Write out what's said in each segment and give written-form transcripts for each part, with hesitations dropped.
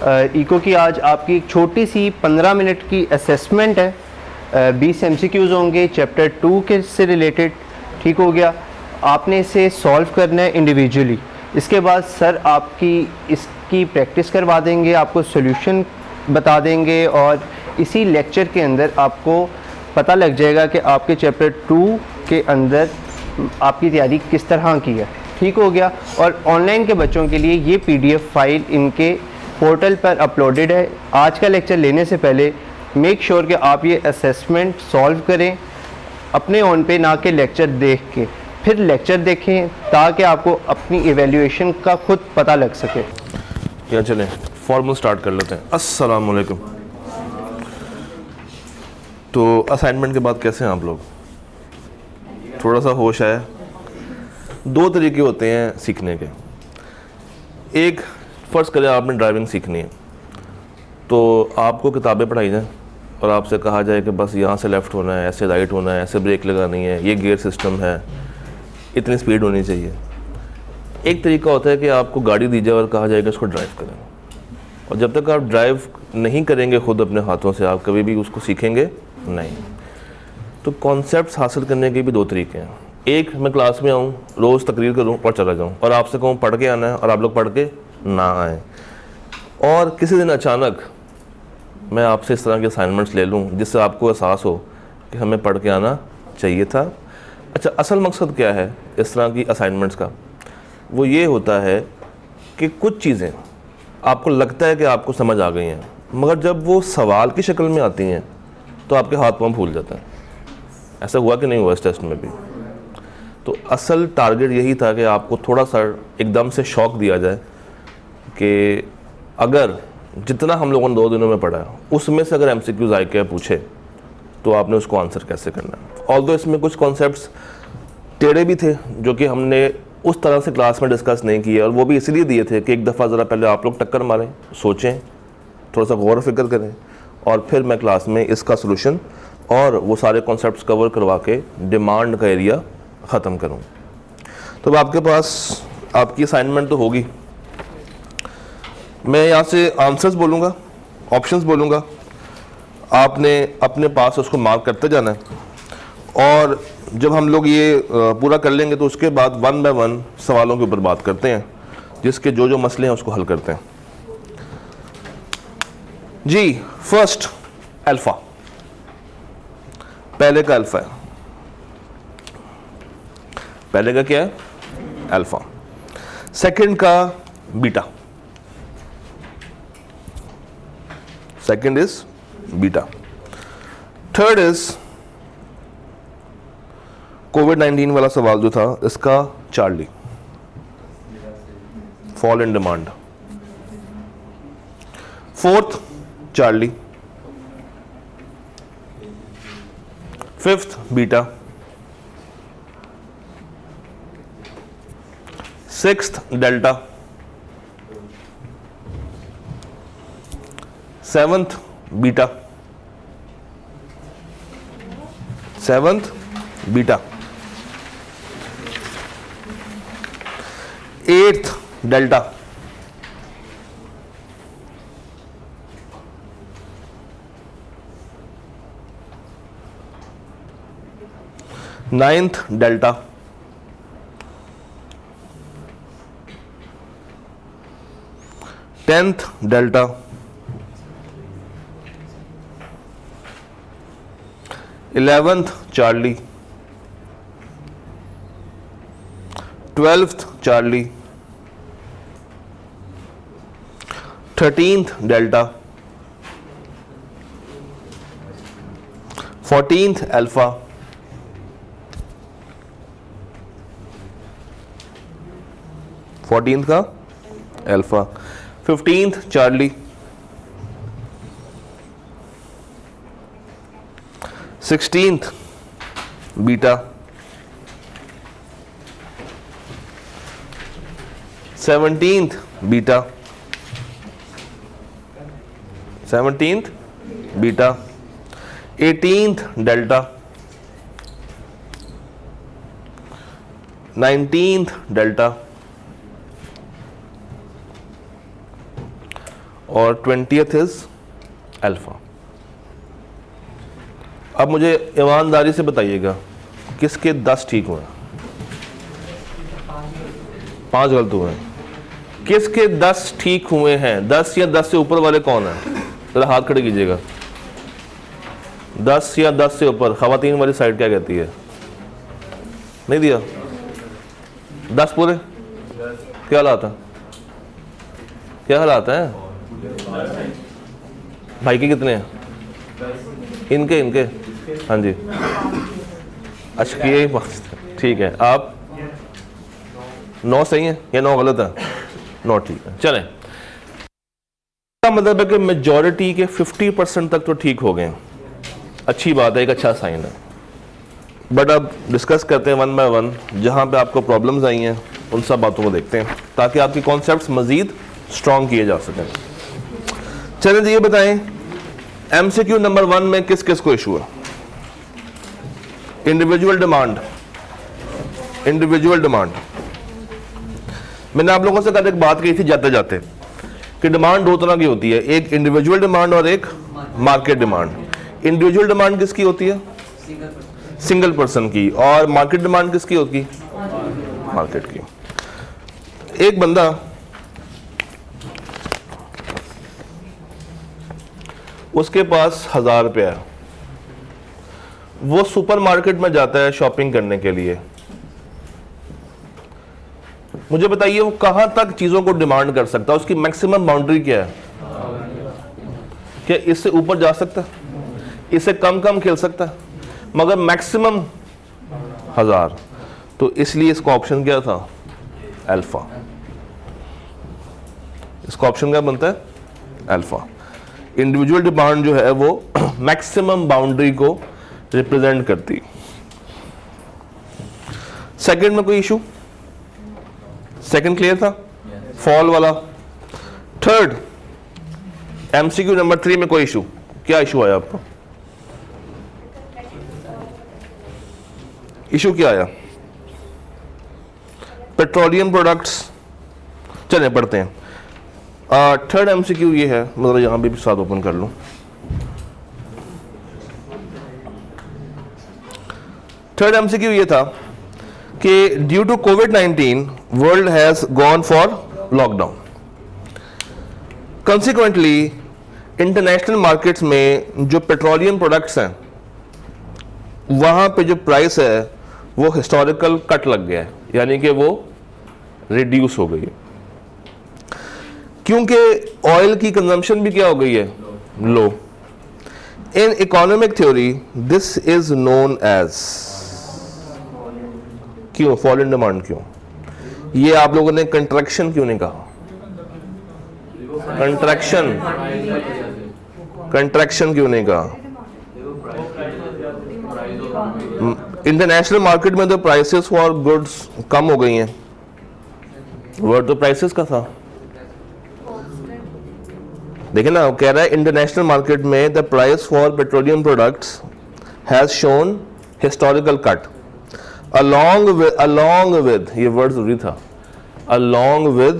Eco की आज आपकी एक छोटी सी 15 मिनट की असेसमेंट है। 20 एमसीक्यूज़ होंगे चैप्टर 2 के से रिलेटेड। ठीक हो गया, आपने इसे सॉल्व करना है इंडिविजुअली। इसके बाद सर आपकी इसकी प्रैक्टिस करवा देंगे, आपको सॉल्यूशन बता देंगे और इसी लेक्चर के अंदर आपको पता लग जाएगा कि आपके चैप्टर 2 के अंदर आपकी तैयारी किस तरह की है। ठीक हो गया। और ऑनलाइन के बच्चों के लिए ये पीडीएफ फाइल इनके पोर्टल पर अपलोडेड है। आज का लेक्चर लेने से पहले मेक श्योर कि आप ये असेसमेंट सॉल्व करें अपने ओन पे, ना कि लेक्चर देख के। फिर लेक्चर देखें ताकि आपको अपनी इवैल्यूएशन का खुद पता लग सके। या चलें फॉर्मल स्टार्ट कर लेते हैं। अस्सलाम वालेकुम। तो असाइनमेंट के बाद कैसे हैं आप लोग? थोड़ा सा होश है। दो तरीके होते हैं सीखने के। एक, फ़र्ज़ करें आपने ड्राइविंग सीखनी है तो आपको किताबें पढ़ाई जाएँ और आपसे कहा जाए कि बस यहाँ से लेफ़्ट होना है, ऐसे राइट होना है, ऐसे ब्रेक लगानी है, ये गियर सिस्टम है, इतनी स्पीड होनी चाहिए। एक तरीका होता है कि आपको गाड़ी दी जाए और कहा जाएगा उसको ड्राइव करें, और जब तक आप ड्राइव नहीं करेंगे खुद अपने हाथों से, आप कभी भी उसको सीखेंगे नहीं। तो कॉन्सेप्ट्स हासिल करने के भी दो तरीके हैं। एक, मैं क्लास में आऊँ, रोज़ तकरीर करूँ और चला जाऊँ, और आपसे कहूँ पढ़ के आना है और आप लोग पढ़ के ना आएँ। और किसी दिन अचानक मैं आपसे इस तरह के असाइनमेंट्स ले लूँ जिससे आपको एहसास हो कि हमें पढ़ के आना चाहिए था। अच्छा, असल मकसद क्या है इस तरह की असाइनमेंट्स का? वो ये होता है कि कुछ चीज़ें आपको लगता है कि आपको समझ आ गई हैं, मगर जब वो सवाल की शक्ल में आती हैं तो आपके हाथ पाँव फूल जाते हैं। ऐसा हुआ कि नहीं हुआ इस टेस्ट में भी? तो असल टारगेट यही था कि आपको थोड़ा सा एकदम से शॉक दिया जाए कि अगर जितना हम लोगों ने 2 दिनों में पढ़ा है उसमें से अगर एमसीक्यूज़ आई के पूछे तो आपने उसको आंसर कैसे करना है। ऑल्दो इसमें कुछ कॉन्सेप्ट्स टेढ़े भी थे जो कि हमने उस तरह से क्लास में डिस्कस नहीं किए, और वो भी इसलिए दिए थे कि एक दफ़ा ज़रा पहले आप लोग टक्कर मारें, सोचें, थोड़ा सा गौर फिक्र करें, और फिर मैं क्लास में इसका सलूशन और वो सारे कॉन्सेप्ट्स कवर करवा के डिमांड का एरिया ख़त्म करूँ। तो आपके पास आपकी असाइनमेंट तो होगी। मैं यहाँ से आंसर्स बोलूँगा, ऑप्शंस बोलूँगा, आपने अपने पास उसको मार्क करते जाना है, और जब हम लोग ये पूरा कर लेंगे तो उसके बाद 1 बाय 1 सवालों के ऊपर बात करते हैं, जिसके जो जो मसले हैं उसको हल करते हैं। जी, फर्स्ट अल्फ़ा, पहले का अल्फ़ा है। पहले का क्या है? अल्फ़ा। सेकंड का beta, second is beta. Third is कोविड-19 वाला सवाल जो था, इसका charlie, fall in demand. Fourth charlie, fifth beta, sixth delta, seventh beta, seventh beta, eighth delta, ninth delta, 10th delta, 11th charlie, 12th charlie, 13th delta, 14th alpha, 14th का alpha, 15th charlie, 16th beta, 17th beta, 17th beta, 18th delta, 19th delta और 20th is alpha. अब मुझे ईमानदारी से बताइएगा किसके 10 ठीक हुए, 5 गलत हुए हैं। किसके 10 ठीक हुए हैं? 10 या 10 से ऊपर वाले कौन है? जरा हाथ खड़े कीजिएगा। 10 या 10 से ऊपर। खवातीन वाली साइड क्या कहती है? नहीं दिया? 10 पूरे? क्या हालात है? क्या हालात है? भाई के कितने हैं? इनके हाँ जी, अच्छा ये ठीक है। आप 9 सही है या 9 गलत है? 9 ठीक है। चलें, इसका मतलब है कि मेजॉरिटी के 50% तक तो ठीक हो गए। अच्छी बात है, एक अच्छा साइन है। बट अब डिस्कस करते हैं वन बाय वन। जहाँ पे आपको प्रॉब्लम्स आई हैं उन सब बातों को देखते हैं ताकि आपकी कॉन्सेप्ट्स मज़ीद स्ट्रॉन्ग किए जा सकें। चलें जी, ये बताएं MCQ नंबर 1 में किस किस को इशू है? Individual demand. इंडिविजुअल डिमांड मैंने आप लोगों से कल एक बात कही थी जाते जाते कि डिमांड 2 तरह की होती है, एक इंडिविजुअल डिमांड और एक मार्केट डिमांड। इंडिविजुअल डिमांड किसकी होती है? सिंगल पर्सन की। और मार्केट डिमांड किसकी होती है? मार्केट की। एक बंदा उसके पास 1000 रुपया है, वो सुपरमार्केट में जाता है शॉपिंग करने के लिए। मुझे बताइए वो कहां तक चीजों को डिमांड कर सकता है? उसकी मैक्सिमम बाउंड्री क्या है? क्या इससे ऊपर जा सकता है? इससे कम खेल सकता है? मगर मैक्सिमम 1000। तो इसलिए इसका ऑप्शन क्या था? अल्फा। इसका ऑप्शन क्या बनता है? अल्फा। इंडिविजुअल डिमांड जो है वो मैक्सिमम बाउंड्री को रिप्रेजेंट करती। सेकंड में कोई इशू? सेकंड क्लियर था? फॉल वाला। थर्ड MCQ नंबर 3 में कोई इशू? क्या इशू आया आपको? इशू क्या आया? Petroleum products. चलें पढ़ते हैं। थर्ड MCQ ये है, मतलब यहां भी साथ ओपन कर लूं। थर्ड MCQ ये था कि due to COVID-19 world has gone for lockdown. Consequently international markets में जो पेट्रोलियम प्रोडक्ट्स हैं वहां पे जो प्राइस है वो हिस्टोरिकल कट लग गया है, यानी कि वो रिड्यूस हो गई है क्योंकि ऑयल की कंजम्पशन भी क्या हो गई है? लो। In economic theory this is known as, क्यों फॉल इन डिमांड? क्यों ये आप लोगों ने कंट्रैक्शन क्यों नहीं कहा? कंट्रैक्शन क्यों नहीं कहा? इंटरनेशनल मार्केट में तो प्राइसेस फॉर गुड्स कम हो गई हैं। वर्ड तो प्राइसेस का था। देखिए ना, वो कह रहा है इंटरनेशनल मार्केट में the price for petroleum products has shown historical cut along with ये वर्ड जरूरी था, along with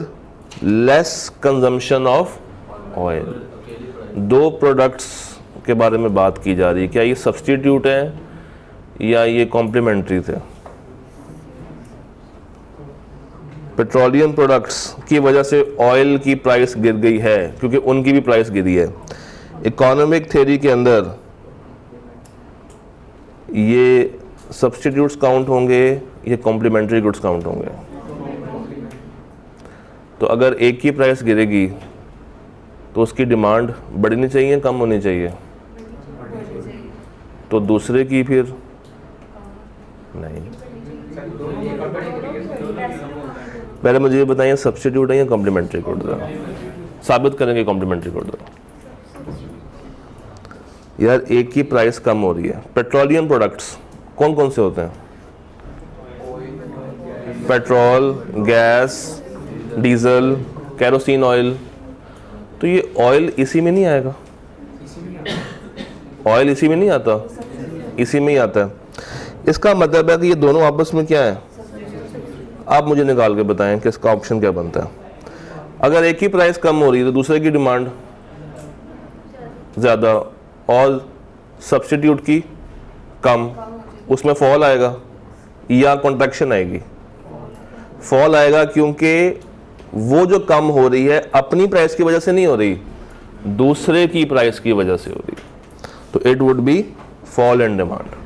less consumption of oil। 2 products के बारे में बात की जा रही है। क्या ये सब्स्टिट्यूट है या ये कॉम्प्लीमेंट्री थे? पेट्रोलियम प्रोडक्ट्स की वजह से ऑयल की प्राइस गिर गई है क्योंकि उनकी भी प्राइस गिरी है। इकोनॉमिक थ्योरी के अंदर ये सब्स्टिट्यूट्स काउंट होंगे, ये कॉम्प्लीमेंट्री गुड्स काउंट होंगे। तो अगर एक की प्राइस गिरेगी तो उसकी डिमांड बढ़नी चाहिए, कम होनी चाहिए? तो दूसरे की फिर नहीं। पहले मुझे ये बताइए सब्स्टिट्यूट है या कॉम्प्लीमेंट्री गुड्स है? साबित करेंगे कॉम्प्लीमेंट्री गुड्स है। यार एक की प्राइस कम हो रही है। पेट्रोलियम प्रोडक्ट्स कौन कौन से होते हैं? Petrol, gas, diesel, kerosene oil. तो ये ऑयल इसी में नहीं आएगा? ऑयल इसी में नहीं आता? इसी में ही आता है। इसका मतलब है कि ये दोनों आपस में क्या है? आप मुझे निकाल के बताएं कि इसका ऑप्शन क्या बनता है। अगर एक ही प्राइस कम हो रही है तो दूसरे की डिमांड ज़्यादा और सब्स्टिट्यूट की कम, उसमें फॉल आएगा या कॉन्ट्रैक्शन आएगी? फॉल आएगा, क्योंकि वो जो कम हो रही है अपनी प्राइस की वजह से नहीं हो रही, दूसरे की प्राइस की वजह से हो रही, तो it would be fall in demand.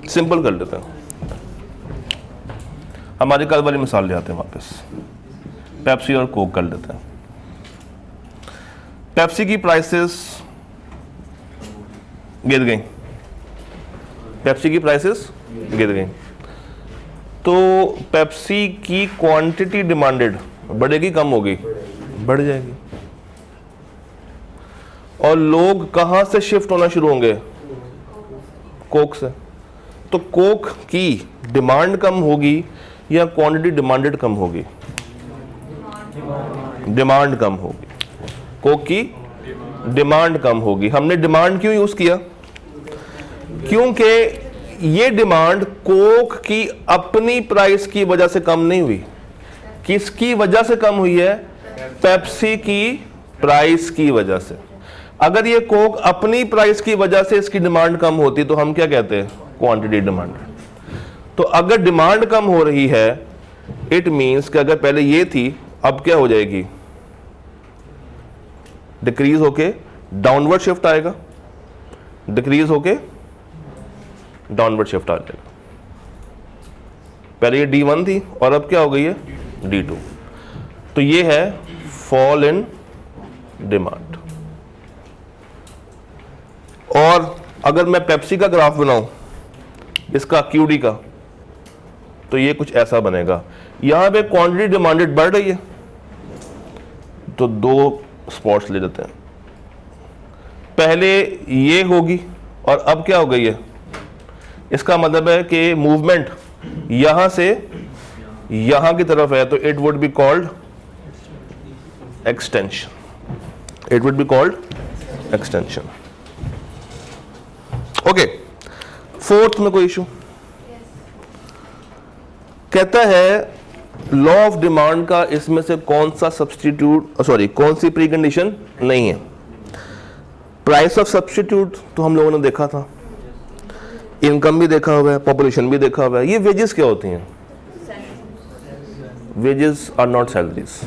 Simple कर लेते हैं, हमारी कल वाली मिसाल ले आते हैं वापस, पेप्सी और कोक कर लेते हैं। पेप्सी की प्राइसेस गिर गई, पेप्सी की प्राइसेस गिर गई, तो पेप्सी की क्वांटिटी डिमांडेड बढ़ेगी कम होगी? बढ़ जाएगी। और लोग कहां से शिफ्ट होना शुरू होंगे? कोक से। तो कोक की डिमांड कम होगी या क्वांटिटी डिमांडेड कम होगी? डिमांड कम होगी। कोक की डिमांड कम होगी। हमने डिमांड क्यों यूज किया? क्योंकि ये डिमांड कोक की अपनी प्राइस की वजह से कम नहीं हुई। किसकी वजह से कम हुई है? पेप्सी की प्राइस की वजह से। अगर ये कोक अपनी प्राइस की वजह से इसकी डिमांड कम होती तो हम क्या कहते हैं? Quantity demand. तो अगर डिमांड कम हो रही है, इट मींस कि अगर पहले ये थी, अब क्या हो जाएगी? डिक्रीज होके डाउनवर्ड शिफ्ट आएगा, डिक्रीज होके डाउनवर्ड शिफ्ट आ जाएगा। पहले ये D1 थी और अब क्या हो गई है? D2। तो ये है फॉल इन डिमांड। और अगर मैं पेप्सी का ग्राफ बनाऊं, इसका QD का, तो ये कुछ ऐसा बनेगा। यहां पे क्वांटिटी डिमांडेड बढ़ रही है, तो दो स्पॉट्स ले लेते हैं। पहले ये होगी और अब क्या हो गई है? इसका मतलब है कि मूवमेंट यहां से यहां की तरफ है, तो it would be called extension. It would be called extension. Okay, fourth में कोई इशू? कहता है लॉ ऑफ डिमांड का इसमें से कौन सा सब्स्टिट्यूट, सॉरी, कौन सी प्री कंडीशन नहीं है? प्राइस ऑफ सब्स्टिट्यूट तो हम लोगों ने देखा था, इनकम भी देखा हुआ है, पॉपुलेशन भी देखा हुआ है। ये वेजेस क्या होती हैं? Wages are not salaries.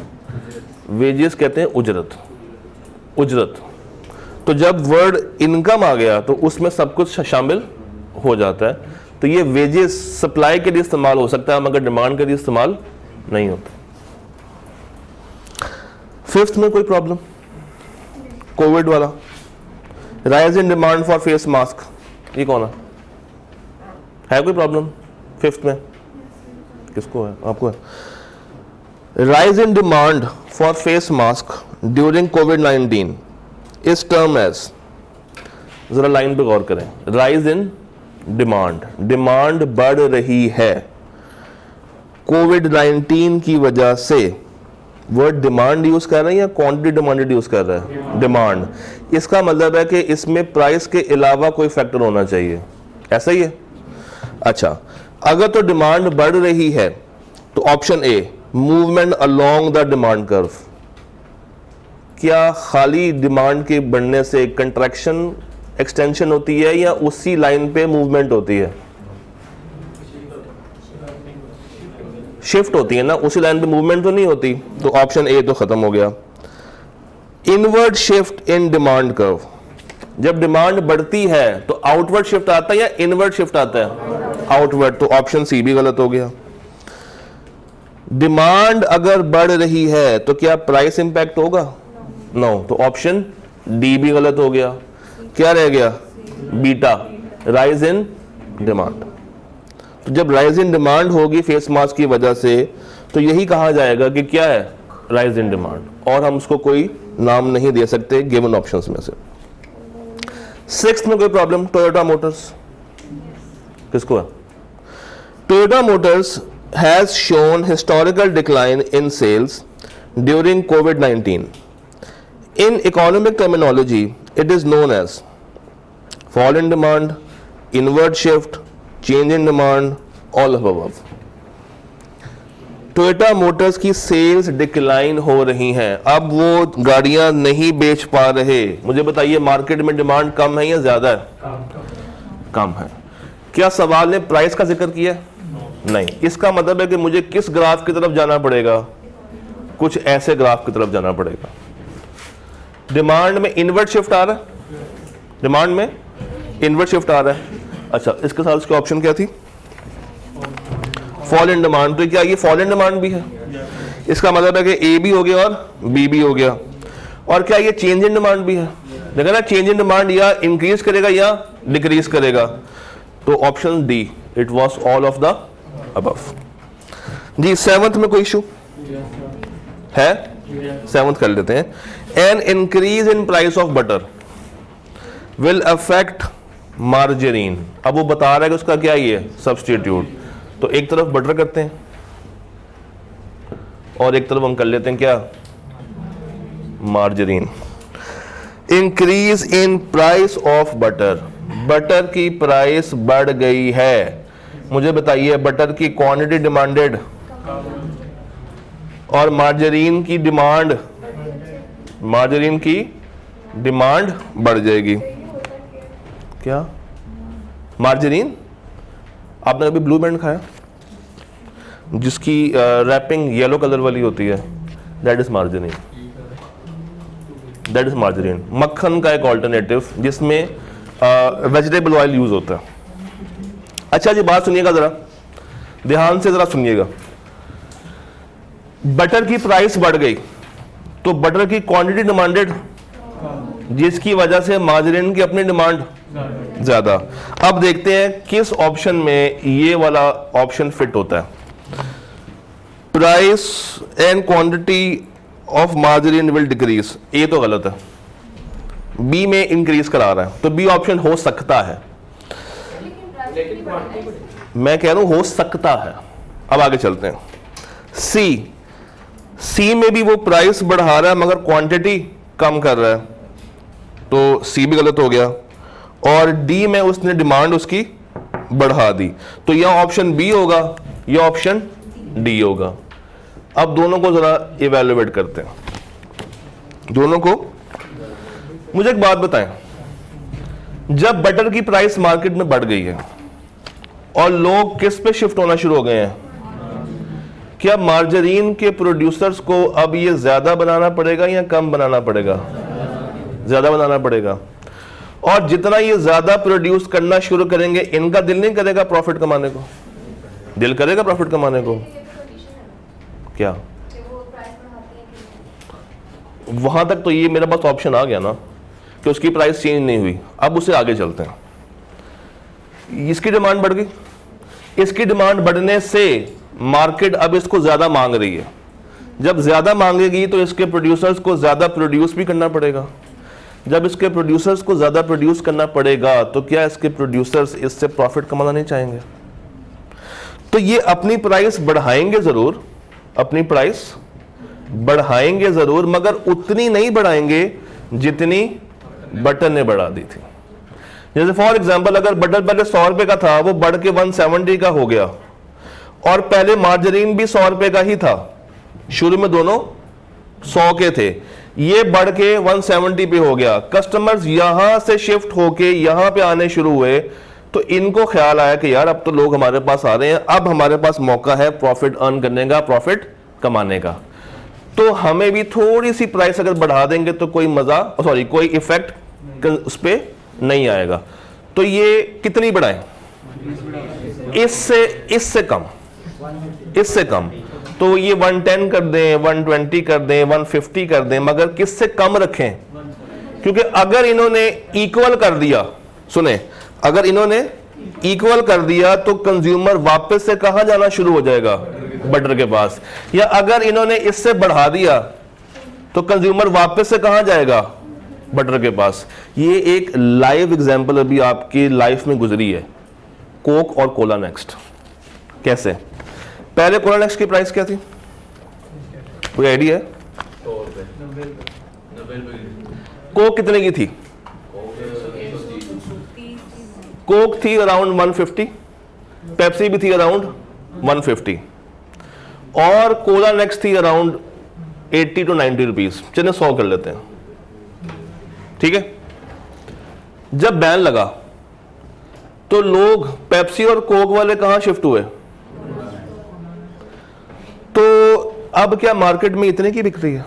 Wages कहते हैं उजरत। उजरत। तो जब वर्ड इनकम आ गया तो उसमें सब कुछ शामिल हो जाता है। तो ये वेजेस सप्लाई के लिए इस्तेमाल हो सकता है, मगर डिमांड के लिए इस्तेमाल नहीं होता। फिफ्थ में कोई प्रॉब्लम? कोविड वाला, rise in demand for face mask, ये कौन है कोई प्रॉब्लम फिफ्थ में? किसको है? आपको है। Rise in demand for face mask during कोविड-19 इस टर्म एज, जरा लाइन पे गौर करें, राइज इन डिमांड, डिमांड बढ़ रही है कोविड-19 की वजह से। वर्ड डिमांड यूज कर रहे हैं या क्वांटिटी डिमांडेड यूज कर रहा है? डिमांड। इसका मतलब है कि इसमें प्राइस के अलावा कोई फैक्टर होना चाहिए, ऐसा ही है? अच्छा, अगर तो डिमांड बढ़ रही है तो option A, movement along the demand curve. क्या खाली डिमांड के बढ़ने से कंट्रैक्शन एक्सटेंशन होती है या उसी लाइन पे मूवमेंट होती है? शिफ्ट होती है ना, उसी लाइन पे मूवमेंट तो नहीं होती। तो ऑप्शन ए तो खत्म हो गया। Inward shift in demand curve, जब डिमांड बढ़ती है तो आउटवर्ड शिफ्ट आता है या इनवर्ड शिफ्ट आता है? आउटवर्ड। तो ऑप्शन सी भी गलत हो गया। डिमांड अगर बढ़ रही है तो क्या प्राइस इंपैक्ट होगा? नो। तो ऑप्शन डी भी गलत हो गया। क्या रह गया? Beta, rise in demand. तो जब राइज इन डिमांड होगी फेस मास्क की वजह से, तो यही कहा जाएगा कि क्या है? राइज इन डिमांड, और हम उसको कोई नाम नहीं दे सकते गिवन ऑप्शंस में से। सिक्स्थ में कोई प्रॉब्लम? टोयोटा मोटर्स, किसको है? Toyota Motors has shown historical decline in sales during कोविड-19. In economic terminology, it is known as fall in demand, inward shift, change in demand, all of above. Toyota Motors की sales decline हो रही हैं, अब वो गाड़ियां नहीं बेच पा रहे। मुझे बताइए मार्केट में डिमांड कम है या ज्यादा है? कम है। क्या सवाल ने प्राइस का जिक्र किया? नहीं। इसका मतलब है कि मुझे किस ग्राफ की तरफ जाना पड़ेगा? कुछ ऐसे ग्राफ की तरफ जाना पड़ेगा। डिमांड में इनवर्ट शिफ्ट आ रहा है, डिमांड में इनवर्ट शिफ्ट आ रहा है। अच्छा, इसके साथ उसकी ऑप्शन क्या थी? Fall in demand. तो क्या ये फॉल इन डिमांड भी है? इसका मतलब है कि ए भी हो गया और बी भी हो गया। और क्या ये चेंज इन डिमांड भी है? देखा ना, चेंज इन डिमांड या इंक्रीज करेगा या डिक्रीज करेगा। तो option D, it was all of the above. जी, सेवंथ में कोई इशू है? सेवंथ कर लेते हैं। An increase in price of butter will affect margarine. अब वो बता रहा है कि उसका क्या ही है? सब्स्टिट्यूट। तो एक तरफ बटर करते हैं और एक तरफ हम कर लेते हैं क्या? Margarine. Increase in price of butter, butter की प्राइस बढ़ गई है। मुझे बताइए बटर की क्वांटिटी डिमांडेड और मार्जरीन की डिमांड, मार्जरीन की डिमांड बढ़ जाएगी। क्या मार्जरीन? आपने कभी ब्लू बैंड खाया जिसकी रैपिंग येलो कलर वाली होती है? That is margarine, that is margarine. मक्खन का एक ऑल्टरनेटिव जिसमें वेजिटेबल ऑयल यूज होता है। अच्छा जी, बात सुनिएगा जरा, ध्यान से जरा सुनिएगा। बटर की प्राइस बढ़ गई तो बटर की क्वांटिटी डिमांडेड, जिसकी वजह से मार्जरीन की अपनी डिमांड ज्यादा। अब देखते हैं किस ऑप्शन में ये वाला ऑप्शन फिट होता है। Price and quantity of margarine will decrease, ये तो गलत है। बी में इंक्रीज करा रहा है, तो बी ऑप्शन हो सकता है। मैं कह रहा हूं हो सकता है। अब आगे चलते हैं। सी में भी वो प्राइस बढ़ा रहा है मगर क्वांटिटी कम कर रहा है, तो सी भी गलत हो गया। और डी में उसने डिमांड उसकी बढ़ा दी, तो यह ऑप्शन बी होगा, यह ऑप्शन डी होगा। अब दोनों को जरा इवैल्यूएट करते हैं, दोनों को। मुझे एक बात बताएं, जब बटर की प्राइस मार्केट में बढ़ गई है और लोग किस पे शिफ्ट होना शुरू हो गए हैं? क्या मार्जरीन के प्रोड्यूसर्स को अब ये ज्यादा बनाना पड़ेगा या कम बनाना पड़ेगा? ज्यादा बनाना पड़ेगा। और जितना ये ज्यादा प्रोड्यूस करना शुरू करेंगे, इनका दिल नहीं करेगा प्रॉफिट कमाने को? दिल करेगा प्रॉफिट कमाने को। क्या वहां तक तो ये मेरे पास ऑप्शन आ गया ना कि उसकी प्राइस चेंज नहीं हुई। अब उससे आगे चलते हैं। इसकी डिमांड बढ़ गई, इसकी डिमांड बढ़ने से मार्केट अब इसको ज्यादा मांग रही है। जब ज्यादा मांगेगी तो इसके प्रोड्यूसर्स को ज्यादा प्रोड्यूस भी करना पड़ेगा। जब इसके प्रोड्यूसर्स को ज्यादा प्रोड्यूस करना पड़ेगा तो क्या इसके प्रोड्यूसर्स इससे प्रॉफिट कमाना नहीं चाहेंगे? तो ये अपनी प्राइस बढ़ाएंगे जरूर, अपनी प्राइस बढ़ाएंगे जरूर, मगर उतनी नहीं बढ़ाएंगे जितनी बटर ने बढ़ा दी थी। जैसे फॉर एग्जांपल, अगर बटर पहले 100 रुपए का था, वो बढ़ के 170 का हो गया, और पहले मार्जरीन भी 100 रुपए का ही था, शुरू में दोनों 100 के थे, ये बढ़ के 170 पे हो गया। कस्टमर्स यहां से शिफ्ट होके यहां पे आने शुरू हुए, तो इनको ख्याल आया कि यार अब तो लोग हमारे पास आ रहे हैं, अब हमारे पास मौका है प्रॉफिट अर्न करने का, प्रॉफिट कमाने का। तो हमें भी थोड़ी सी प्राइस अगर बढ़ा देंगे तो कोई मजा, सॉरी कोई इफेक्ट उस पर नहीं आएगा। तो ये कितनी बढ़ाएं? इससे कम, इससे कम। तो ये 110 कर दें, 120 कर दें, 150 कर दें, मगर किससे कम रखें? क्योंकि अगर इन्होंने इक्वल कर दिया, सुने, अगर इन्होंने इक्वल कर दिया तो कंज्यूमर वापस से कहां जाना शुरू हो जाएगा? बटर के पास। या अगर इन्होंने इससे बढ़ा दिया तो कंज्यूमर वापस से कहां जाएगा? बटर के पास। ये एक लाइव एग्जांपल अभी आपकी लाइफ में गुजरी है, कोक और कोला नेक्स्ट। कैसे? पहले कोला नेक्स्ट की प्राइस क्या थी? कोई आइडिया है? कोक कितने की थी? कोक थी अराउंड 150, पेप्सी भी थी अराउंड 150। और कोला नेक्स्ट थी अराउंड 80 to 90 रुपीज, चलिए 100 कर लेते हैं, ठीक है। जब बैन लगा तो लोग पेप्सी और कोक वाले कहां शिफ्ट हुए? तो अब क्या मार्केट में इतने की बिक रही है?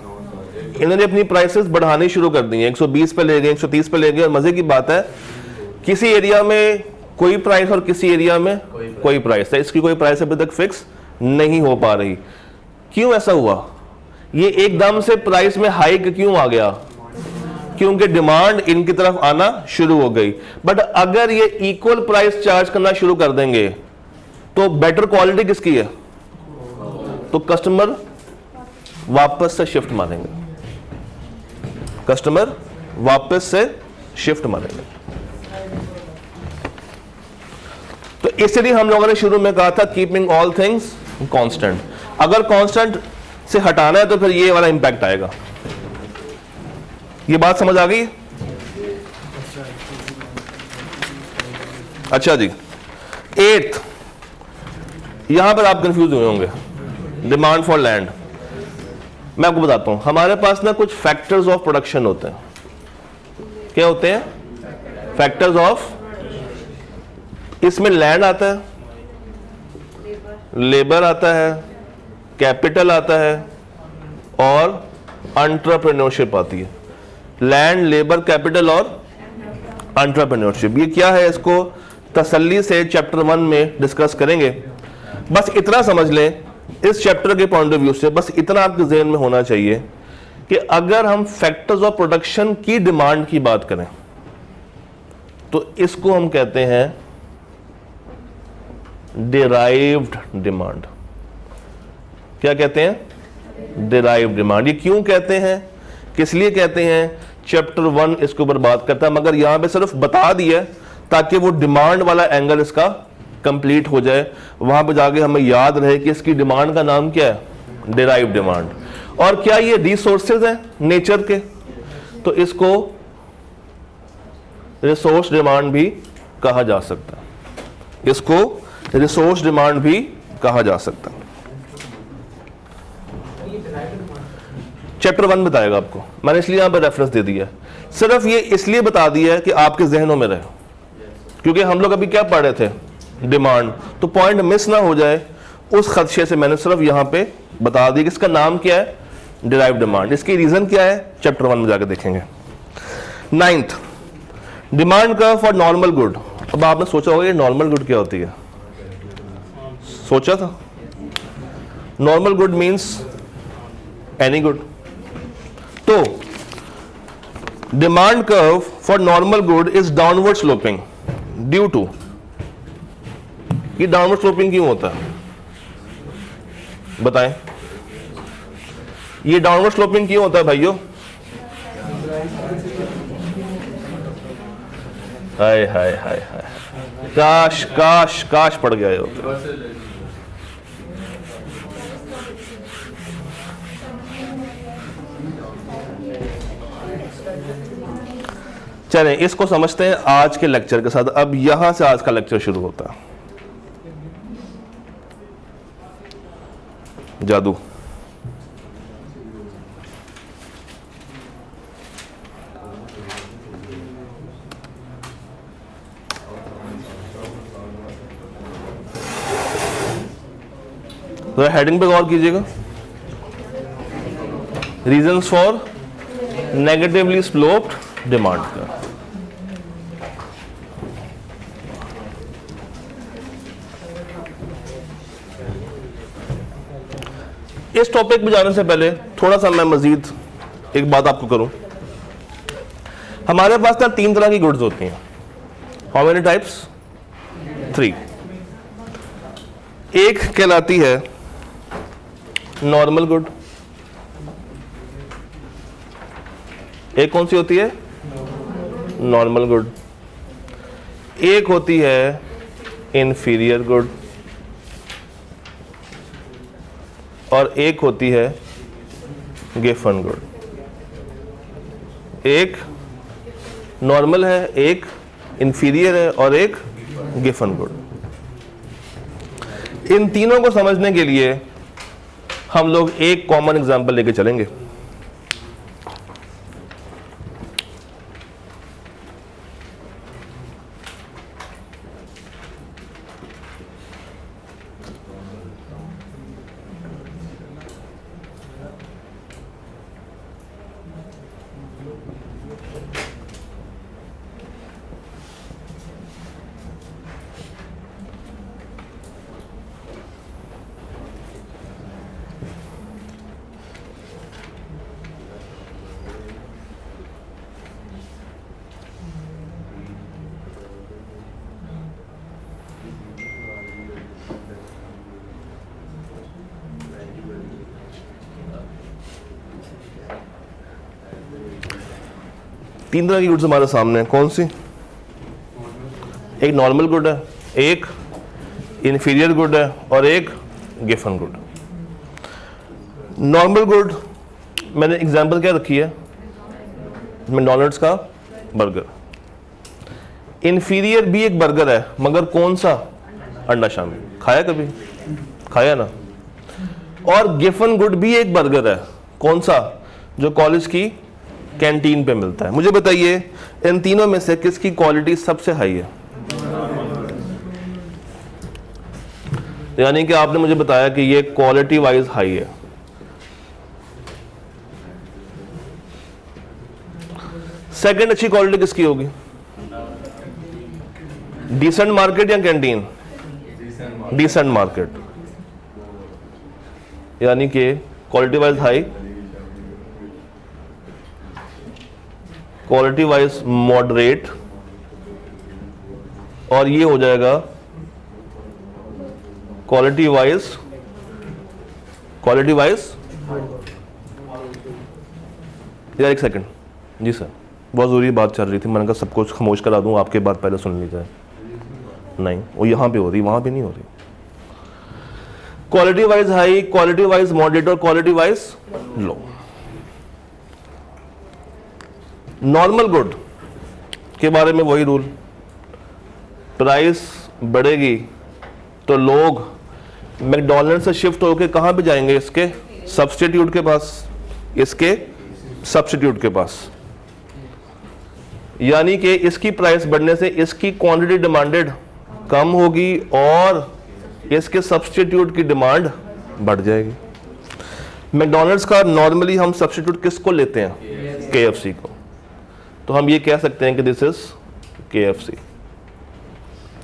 इन्होंने अपनी प्राइसेस बढ़ानी शुरू कर दी हैं, 120 पे ले गए, 130 पे ले गए। और मजे की बात है, किसी एरिया में कोई प्राइस और किसी एरिया में कोई प्राइस है, इसकी कोई प्राइस अभी तक फिक्स नहीं हो पा रही। क्यों ऐसा हुआ? ये एकदम से प्राइस में हाइक क्यों आ गया? क्योंकि डिमांड इनकी तरफ आना शुरू हो गई। बट अगर ये इक्वल प्राइस चार्ज करना शुरू कर देंगे तो बेटर क्वालिटी किसकी है? तो कस्टमर वापस से शिफ्ट मारेंगे, कस्टमर वापस से शिफ्ट मारेंगे। तो इसलिए हम लोगों ने शुरू में कहा था कीपिंग ऑल थिंग्स कांस्टेंट। अगर कांस्टेंट से हटाना है तो फिर ये वाला इंपैक्ट आएगा। ये बात समझ आ गई? अच्छा जी, 8th, यहां पर आप कंफ्यूज हुए होंगे, डिमांड फॉर लैंड। मैं आपको बताता हूं, हमारे पास ना कुछ फैक्टर्स ऑफ प्रोडक्शन होते हैं। क्या होते हैं? फैक्टर्स ऑफ, इसमें लैंड आता है, लेबर आता है, कैपिटल आता है और एंटरप्रेन्योरशिप आती है। लैंड, लेबर, कैपिटल और एंटरप्रेन्योरशिप, ये क्या है इसको तसल्ली से चैप्टर 1 में डिस्कस करेंगे। बस इतना समझ लें इस चैप्टर के पॉइंट ऑफ व्यू से, बस इतना आपके ज़हन में होना चाहिए कि अगर हम फैक्टर्स ऑफ प्रोडक्शन की डिमांड की बात करें तो इसको हम कहते हैं डिराइव्ड डिमांड। क्या कहते हैं? Derived demand. ये क्यों कहते हैं, किस लिए कहते हैं? चैप्टर 1 इसके ऊपर बात करता है, मगर यहां पे सिर्फ बता दिया ताकि वो डिमांड वाला एंगल इसका कंप्लीट हो जाए। वहां पे जाके हमें याद रहे कि इसकी डिमांड का नाम क्या है? Derived demand. और क्या ये रिसोर्सेज हैं नेचर के? तो इसको रिसोर्स डिमांड भी कहा जा सकता है, इसको रिसोर्स डिमांड भी कहा जा सकता है। चैप्टर 1 बताएगा आपको, मैंने इसलिए यहां पर रेफरेंस दे दिया है। सिर्फ ये इसलिए बता दिया है कि आपके जहनों में रहे, क्योंकि हम लोग अभी क्या पढ़ रहे थे? डिमांड। तो पॉइंट मिस ना हो जाए उस खदशे से मैंने सिर्फ यहां पे बता दिया कि इसका नाम क्या है? Derived demand. इसकी रीजन क्या है? चैप्टर 1 में जाकर देखेंगे। 9th, demand curve for normal good. अब आपने सोचा होगा ये नॉर्मल गुड क्या होती है? सोचा था? Normal good means any good. तो demand curve for normal good is downward sloping due to, ये डाउनवर्ड स्लोपिंग क्यों होता है बताएं? ये डाउनवर्ड स्लोपिंग क्यों होता है भाइयों? हाय हाय हाय हाय, काश काश काश पड़ गया होता। चलें इसको समझते हैं आज के लेक्चर के साथ। अब यहां से आज का लेक्चर शुरू होता है। जादू। तो हेडिंग पे गौर कीजिएगा, reasons for negatively sloped demand का। इस टॉपिक में जाने से पहले थोड़ा सा मैं मजीद एक बात आपको करूं। हमारे पास ना 3 तरह की गुड्स होती हैं। How many types? 3। एक कहलाती है नॉर्मल गुड। एक कौन सी होती है? Normal good. एक होती है इंफीरियर गुड और एक होती है गिवन गुड। एक नॉर्मल है, एक इंफीरियर है और एक गिवन गुड। इन तीनों को समझने के लिए हम लोग एक कॉमन एग्जांपल लेके चलेंगे। तीन तरह की गुड्स हमारे सामने है, कौन सी? एक नॉर्मल गुड है, एक इंफीरियर गुड है और एक गिवन गुड। नॉर्मल गुड मैंने एग्जांपल क्या रखी है? मैकडॉनल्ड्स का बर्गर। इंफीरियर भी एक बर्गर है, मगर कौन सा? अंडा शामी। खाया कभी? खाया ना। और गिवन गुड भी एक बर्गर है, कौन सा? जो कॉलेज की कैंटीन पे मिलता है। मुझे बताइए इन तीनों में से किसकी क्वालिटी सबसे हाई है? यानी कि आपने मुझे बताया कि ये क्वालिटी वाइज हाई है। सेकंड अच्छी क्वालिटी किसकी होगी? डिसेंट मार्केट या कैंटीन? Decent market. यानी कि quality wise high, quality wise moderate, और ये हो जाएगा क्वालिटी वाइज यार एक सेकंड जी सर, बहुत ज़रूरी बात चल रही थी, मैंने कहा सब कुछ खामोश करा दूं, आपके बात पहले सुन ली जाए। नहीं, वो यहां पे हो रही, वहां पे नहीं हो रही। Quality wise high, quality wise moderate और क्वालिटी वाइज लो। नॉर्मल गुड के बारे में वही रूल, प्राइस बढ़ेगी तो लोग मैकडॉनल्ड से शिफ्ट होकर कहां पे जाएंगे? इसके सब्स्टिट्यूट के पास, इसके सब्स्टिट्यूट के पास। यानी कि इसकी प्राइस बढ़ने से इसकी क्वांटिटी डिमांडेड कम होगी और इसके सब्स्टिट्यूट की डिमांड बढ़ जाएगी। मैकडॉनल्ड्स का नॉर्मली हम सब्स्टिट्यूट किसको लेते हैं? KFC को। तो हम ये कह सकते हैं कि this is KFC,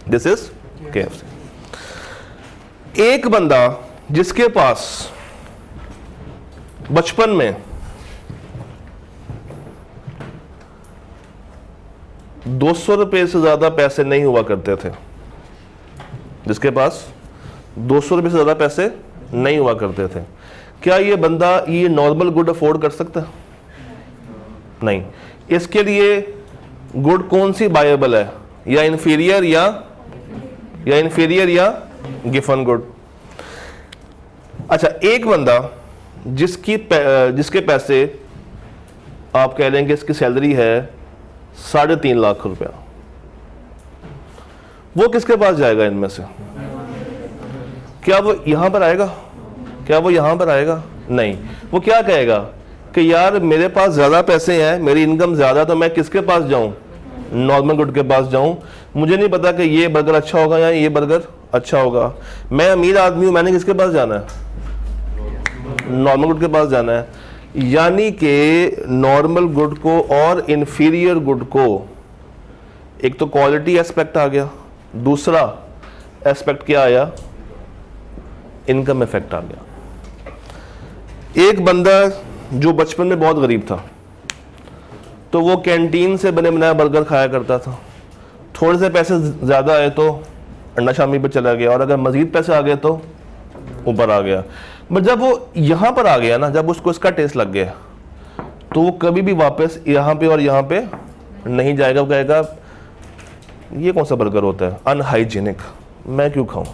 this is KFC। एक बंदा जिसके पास बचपन में 200 रुपए से ज्यादा पैसे नहीं हुआ करते थे, जिसके पास 200 रुपए से ज्यादा पैसे नहीं हुआ करते थे, क्या ये बंदा ये नॉर्मल गुड अफोर्ड कर सकता है? नहीं। इसके लिए गुड कौन सी बायबल है? या इंफीरियर या गिवन गुड। अच्छा, एक बंदा जिसके पैसे आप कह लेंगे इसकी सैलरी है 3.5 लाख रुपया, वो किसके पास जाएगा इनमें से? क्या वो यहां पर आएगा? नहीं। वो क्या कहेगा कि यार मेरे पास ज्यादा पैसे हैं, मेरी इनकम ज्यादा, तो मैं किसके पास जाऊं? नॉर्मल गुड के पास जाऊं। मुझे नहीं पता कि ये बर्गर अच्छा होगा या ये बर्गर अच्छा होगा। मैं अमीर आदमी हूं, मैंने किसके पास जाना है? नॉर्मल गुड के पास जाना है। यानी कि नॉर्मल गुड को और इंफीरियर गुड को, एक तो क्वालिटी एस्पेक्ट आ गया, दूसरा एस्पेक्ट क्या आया? इनकम इफेक्ट आ गया। एक बंदा जो बचपन में बहुत गरीब था, तो वो कैंटीन से बने बनाया बर्गर खाया करता था। थोड़े से पैसे ज़्यादा आए तो अंडा शामी पे चला गया, और अगर मज़ीद पैसे आ गए तो ऊपर आ गया। बट जब वो यहाँ पर आ गया ना, जब उसको इसका टेस्ट लग गया, तो वो कभी भी वापस यहाँ पे और यहाँ पे नहीं जाएगा। वो कहेगा ये कौन सा बर्गर होता है, अनहाइजीनिक, मैं क्यों खाऊं?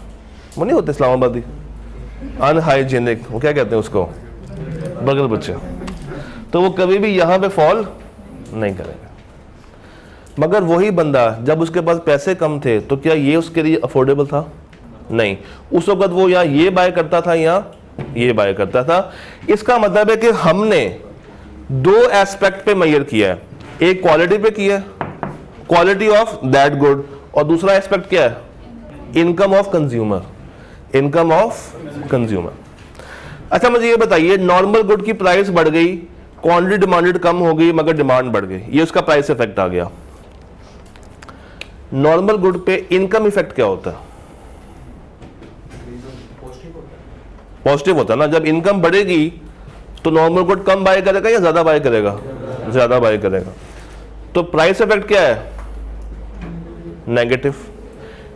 वो नहीं होते इस्लामाबादी अनहाइजीनिक, वो क्या कहते हैं उसको, बर्गर बच्चे। तो वो कभी भी यहाँ पे फॉल नहीं करेगा। मगर वही बंदा जब उसके पास पैसे कम थे, तो क्या ये उसके लिए अफोर्डेबल था? नहीं। उस वक्त वो या ये बाय करता था या ये बाय करता था। इसका मतलब है कि हमने दो एस्पेक्ट पे मेजर किया है, एक क्वालिटी पे किया है, क्वालिटी ऑफ दैट गुड, और दूसरा एस्पेक्ट क्या है, income of consumer, income of consumer. अच्छा मुझे ये बताइए, नॉर्मल गुड की प्राइस बढ़ गई, क्वांटिटी डिमांडेड कम हो गई मगर डिमांड बढ़ गई, ये उसका प्राइस इफेक्ट आ गया। नॉर्मल गुड पे इनकम इफेक्ट क्या होता है? पॉजिटिव होता है ना। जब इनकम बढ़ेगी तो नॉर्मल गुड कम बाय करेगा या ज्यादा बाय करेगा? ज्यादा बाय करेगा। तो प्राइस इफेक्ट क्या है? नेगेटिव,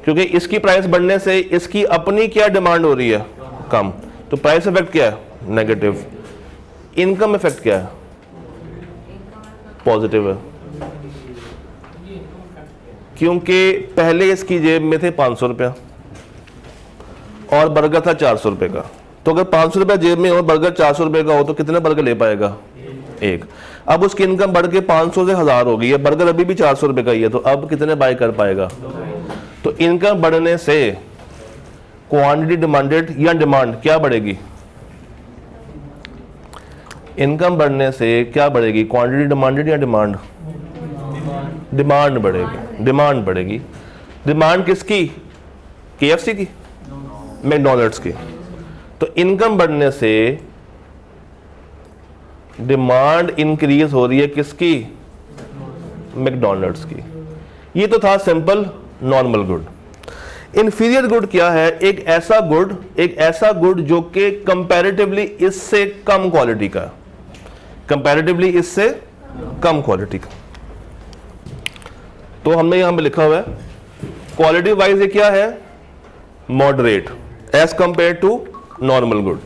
क्योंकि इसकी प्राइस बढ़ने से इसकी अपनी क्या डिमांड हो रही है? कम। तो प्राइस इफेक्ट क्या है? नेगेटिव। इनकम इफेक्ट क्या है? पॉजिटिव है, क्योंकि पहले इसकी जेब में थे 500 रुपया और बर्गर था 400 रुपए का। तो अगर 500 रुपया जेब में और बर्गर 400 रुपए का हो तो कितने बर्गर ले पाएगा? एक। अब उसकी इनकम बढ़ के 500 से 1000 हो गई है, बर्गर अभी भी 400 रुपए का ही है, तो अब कितने बाय कर पाएगा? तो इनकम बढ़ने से क्वांटिटी डिमांडेड या डिमांड क्या बढ़ेगी? इनकम बढ़ने से क्या बढ़ेगी? क्वांटिटी डिमांडेड या डिमांड? डिमांड बढ़ेगी। डिमांड बढ़ेगी। डिमांड किसकी? KFC की, मैकडॉनल्ड्स की। तो इनकम बढ़ने से डिमांड इंक्रीज हो रही है किसकी? मैकडॉनल्ड्स की। ये तो था simple normal good. Inferior good क्या है? एक ऐसा गुड जो कि कंपैरेटिवली इससे कम क्वालिटी का, कंपैरेटिवली इससे कम क्वालिटी का। तो हमने यहां पे लिखा हुआ है क्वालिटी वाइज ये क्या है? Moderate as compared to normal good.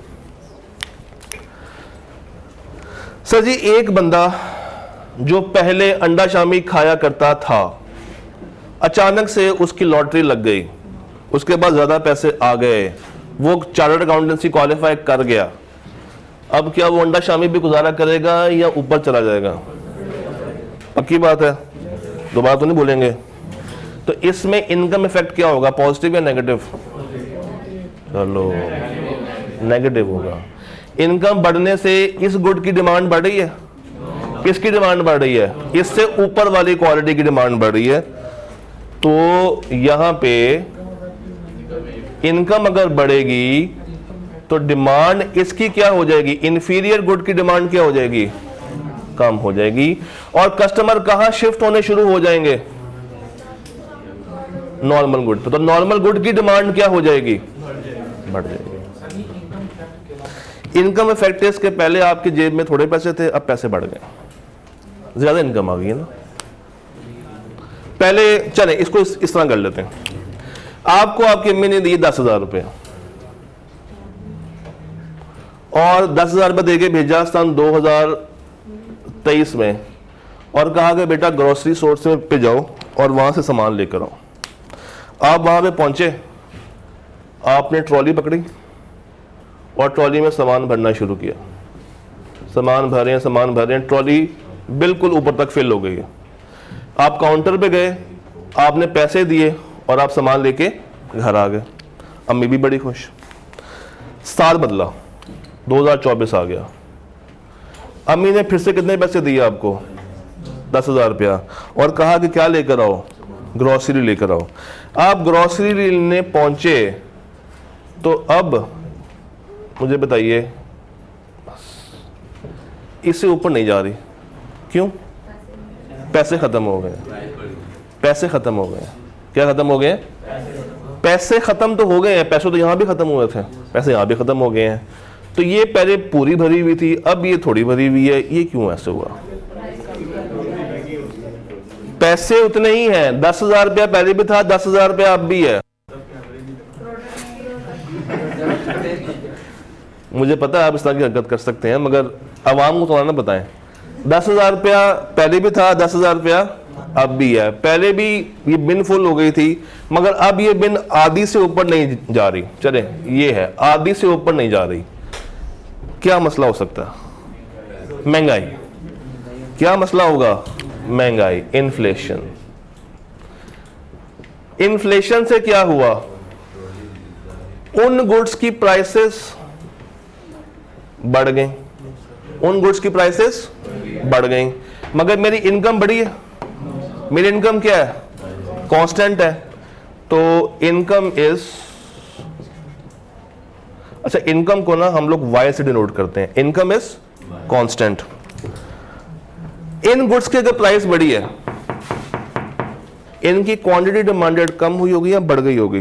Sir ji, एक बंदा जो पहले अंडा शामी खाया करता था, अचानक से उसकी लॉटरी लग गई, उसके पास ज्यादा पैसे आ गए, वो चार्टर्ड अकाउंटेंसी क्वालिफाई कर गया, अब क्या वो अंडा शामी भी गुजारा करेगा या ऊपर चला जाएगा? पक्की बात है, दोबारा तो नहीं बोलेंगे। तो इसमें इनकम इफेक्ट क्या होगा? पॉजिटिव या नेगेटिव? चलो नेगेटिव होगा। इनकम बढ़ने से इस गुड की डिमांड बढ़ रही है, किसकी डिमांड बढ़ रही है? इससे ऊपर वाली क्वालिटी की डिमांड बढ़ रही है। तो यहां पे इनकम अगर बढ़ेगी तो डिमांड इसकी क्या हो जाएगी? इंफीरियर गुड की डिमांड क्या हो जाएगी? कम हो जाएगी। और कस्टमर कहां शिफ्ट होने शुरू हो जाएंगे? नॉर्मल गुड पे। तो नॉर्मल गुड की डिमांड क्या हो जाएगी? बढ़ जाएगी। इनकम इफेक्ट है, इसके पहले आपकी जेब में थोड़े पैसे थे, अब पैसे बढ़ गए, ज्यादा इनकम आ गई है ना। पहले चले इसको इस तरह कर लेते हैं, आपको आपकी अम्मी ने दिए 10,000 रुपए और 10,000 रुपए देके भेजा सन 2023 में और कहा कि बेटा ग्रोसरी स्टोर से पे जाओ और वहां से सामान लेकर आओ। आप वहां पे पहुंचे, आपने ट्रॉली पकड़ी और ट्रॉली में सामान भरना शुरू किया। सामान भर रहे हैं, ट्रॉली बिल्कुल ऊपर तक फिल हो गई है। आप काउंटर पे गए, आपने पैसे दिए और आप सामान लेके घर आ गए। अम्मी भी बड़ी खुश। साल बदला, 2024 आ गया। अम्मी ने फिर से कितने पैसे दिए आपको? 10,000 रुपया और कहा कि क्या लेकर आओ? ग्रोसरी लेकर आओ। आप ग्रोसरी लेने पहुंचे तो अब मुझे बताइए इससे ऊपर नहीं जा रही, क्यों? पैसे खत्म हो गए। पैसे खत्म हो गए। क्या खत्म हो गए? पैसे खत्म तो हो गए हैं, पैसे तो यहां भी खत्म हुए थे, पैसे यहां भी खत्म हो गए हैं। तो ये पहले पूरी भरी हुई थी, अब ये थोड़ी भरी हुई है, ये क्यों ऐसे हुआ? पैसे उतने ही हैं, 10,000 रुपया पहले भी था, 10,000 रुपया अब भी है। मुझे पता है आप इस तरह की हरकत कर सकते हैं, मगर आवाम को थोड़ा ना बताएं। 10,000 रुपया पहले भी था, 10,000 रुपया अब भी है। पहले भी ये बिन फुल हो गई थी, मगर अब ये बिन आधी से ऊपर नहीं जा रही। चले ये है, आधी से ऊपर नहीं जा रही। क्या मसला हो सकता है? महंगाई। क्या मसला होगा? महंगाई, इन्फ्लेशन। इन्फ्लेशन से क्या हुआ? उन गुड्स की प्राइसेस बढ़ गई, उन गुड्स की प्राइसेस बढ़ गई, मगर मेरी इनकम बढ़ी है। मेरी इनकम क्या है? कांस्टेंट है। तो इनकम इज, अच्छा इनकम को ना हम लोग वाई से डिनोट करते हैं, income is constant. In goods की अगर प्राइस बढ़ी है, इनकी क्वांटिटी डिमांडेड कम हुई होगी या बढ़ गई होगी?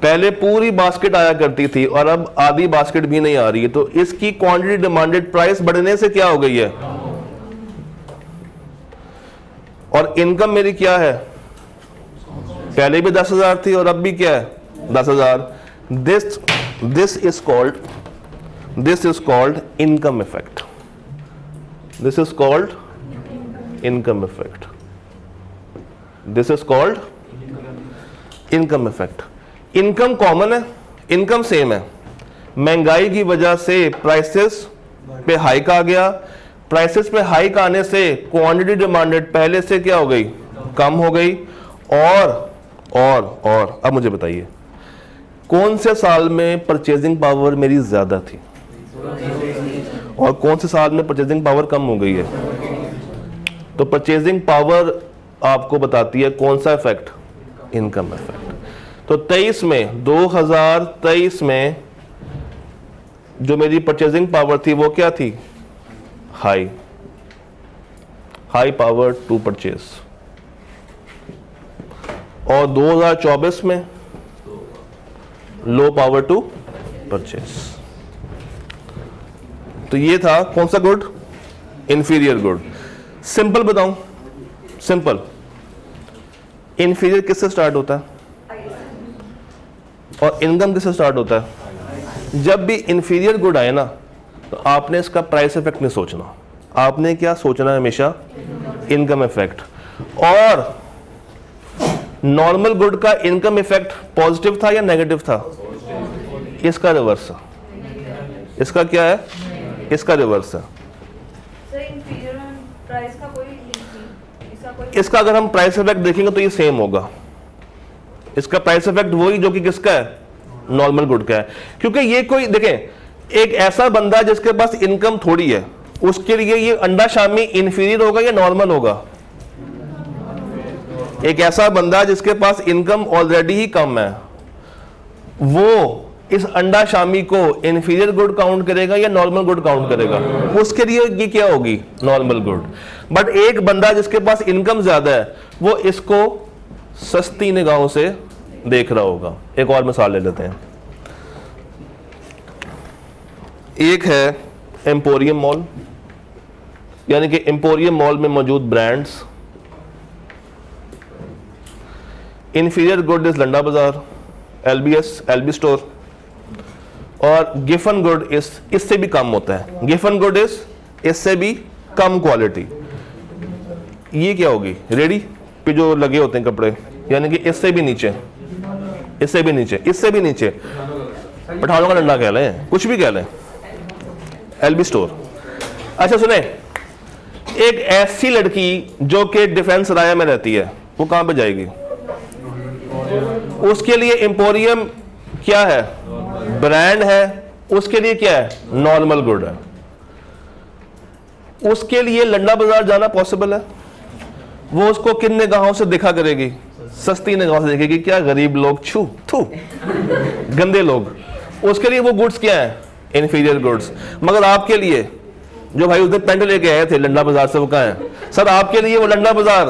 पहले पूरी बास्केट आया करती थी और अब आधी बास्केट भी नहीं आ रही है, तो इसकी क्वांटिटी डिमांडेड प्राइस बढ़ने से क्या हो गई है? और इनकम मेरी क्या है? पहले भी 10,000 थी और अब भी क्या है? 10,000। This is called income effect. This is called income effect. This is called income effect. Income common है, इनकम सेम है, महंगाई की वजह से प्राइसेस पे हाइक आ गया, प्राइसेस पे हाइक आने से क्वांटिटी डिमांडेड पहले से क्या हो गई? कम हो गई। और अब मुझे बताइए कौन से साल में परचेजिंग पावर मेरी ज्यादा थी और कौन से साल में परचेजिंग पावर कम हो गई है? तो परचेजिंग पावर आपको बताती है कौन सा इफेक्ट? Income effect. तो 2023 में जो मेरी परचेजिंग पावर थी वो क्या थी? High power to purchase. और 2024 में लो पावर टू परचेज। तो ये था कौन सा गुड? Inferior good. सिंपल बताऊं, सिंपल, इंफीरियर किससे स्टार्ट होता है और इनकम किससे स्टार्ट होता है? जब भी इंफीरियर गुड आए ना, तो आपने इसका प्राइस इफेक्ट नहीं सोचना, आपने क्या सोचना है हमेशा? Income effect. और नॉर्मल गुड का इनकम इफेक्ट पॉजिटिव था या नेगेटिव था? इसका रिवर्स है। इसका क्या है? इसका रिवर्स है। इसका अगर हम प्राइस इफेक्ट देखेंगे तो ये सेम होगा। इसका प्राइस इफेक्ट वही जो कि किसका है? नॉर्मल गुड का है। क्योंकि ये कोई देखें, एक ऐसा बंदा जिसके पास इनकम थोड़ी है, उसके लिए ये अंडा शामी इंफीरियर होगा या नॉर्मल होगा? एक ऐसा बंदा जिसके पास इनकम ऑलरेडी ही कम है, वो इस अंडा शामी को इंफीरियर गुड काउंट करेगा या नॉर्मल गुड काउंट करेगा? उसके लिए ये क्या होगी? Normal good. बट एक बंदा जिसके पास इनकम ज्यादा है, वो इसको सस्ती निगाहों से देख रहा होगा। एक और मिसाल ले लेते हैं। एक है एम्पोरियम मॉल, यानी कि एम्पोरियम मॉल में मौजूद brands. Inferior good is Landa Bazaar, LB store. और गिफन गुड इससे भी कम होता है। गिफन गुड इज इससे भी कम क्वालिटी। ये क्या होगी? रेडी पे जो लगे होते हैं कपड़े, यानी कि इससे भी नीचे, इससे भी नीचे, इससे भी नीचे। पठानों का डंडा कह लें, कुछ भी कह लें, एलबी स्टोर। अच्छा सुने, एक ऐसी लड़की जो कि डिफेंस राया में रहती है, वो कहां पे जाएगी? उसके लिए एम्पोरियम क्या है? ब्रांड है। उसके लिए क्या है? नॉर्मल गुड है। उसके लिए लंडा बाजार जाना पॉसिबल है? वो उसको किन निगाहों से देखा करेगी? सस्ती निगाहों से देखेगी। क्या गरीब लोग, छू थू, गंदे लोग। उसके लिए वो गुड्स क्या है? Inferior goods. मगर आपके लिए जो भाई उसने पेंट लेके आए थे लंडा बाजार से, वो कहाँ है? सर आपके लिए वो लंडा बाजार,